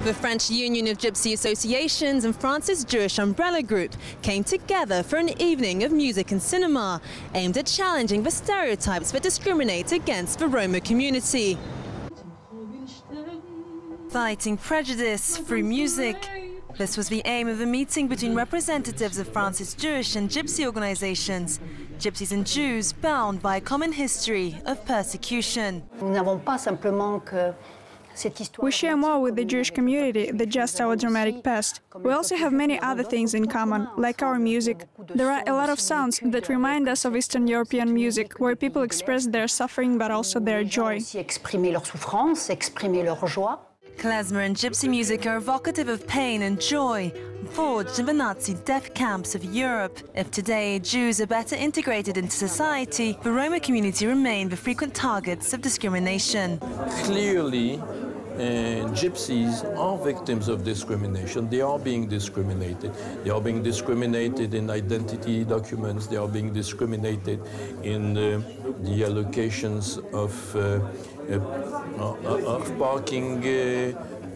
The French Union of Gypsy Associations and France's Jewish Umbrella Group came together for an evening of music and cinema aimed at challenging the stereotypes that discriminate against the Roma community. Fighting prejudice through music. This was the aim of a meeting between representatives of France's Jewish and Gypsy organizations, Gypsies and Jews bound by a common history of persecution. We share more with the Jewish community than just our dramatic past. We also have many other things in common, like our music. There are a lot of sounds that remind us of Eastern European music, where people express their suffering but also their joy. Klezmer and Gypsy music are evocative of pain and joy, forged in the Nazi death camps of Europe. If today Jews are better integrated into society, the Roma community remain the frequent targets of discrimination. Clearly, Gypsies are victims of discrimination. They are being discriminated. They are being discriminated in identity documents. They are being discriminated in the allocations of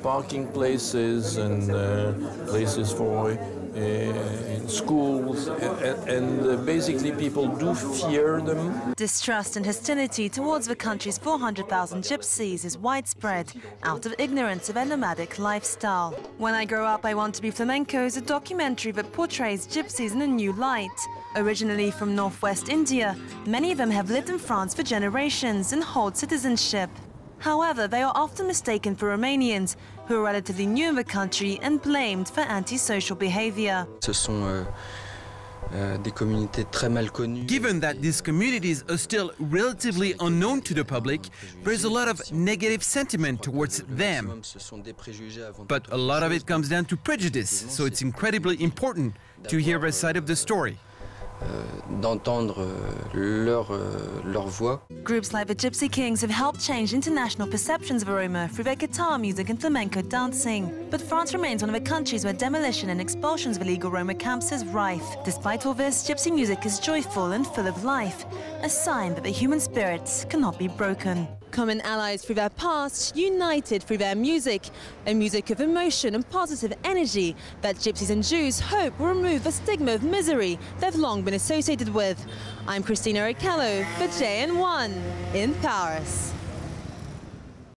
parking places and places for in schools, and basically people do fear them. Distrust and hostility towards the country's 400,000 Gypsies is widespread out of ignorance of their nomadic lifestyle. When I Grow Up, I Want to Be Flamenco is a documentary that portrays Gypsies in a new light. Originally from northwest India, many of them have lived in France for generations and hold citizenship. However, they are often mistaken for Romanians, who are relatively new in the country and blamed for antisocial behavior. Given that these communities are still relatively unknown to the public, there's a lot of negative sentiment towards them. But a lot of it comes down to prejudice, so it's incredibly important to hear their side of the story. D'entendre leur voix. Groups like the Gypsy Kings have helped change international perceptions of Roma through their guitar music and flamenco dancing. But France remains one of the countries where demolition and expulsions of illegal Roma camps is rife. Despite all this, Gypsy music is joyful and full of life, a sign that the human spirit cannot be broken. Common allies through their past, united through their music, a music of emotion and positive energy that Gypsies and Jews hope will remove the stigma of misery they've long been associated with. I'm Christina Okello for JN1 in Paris.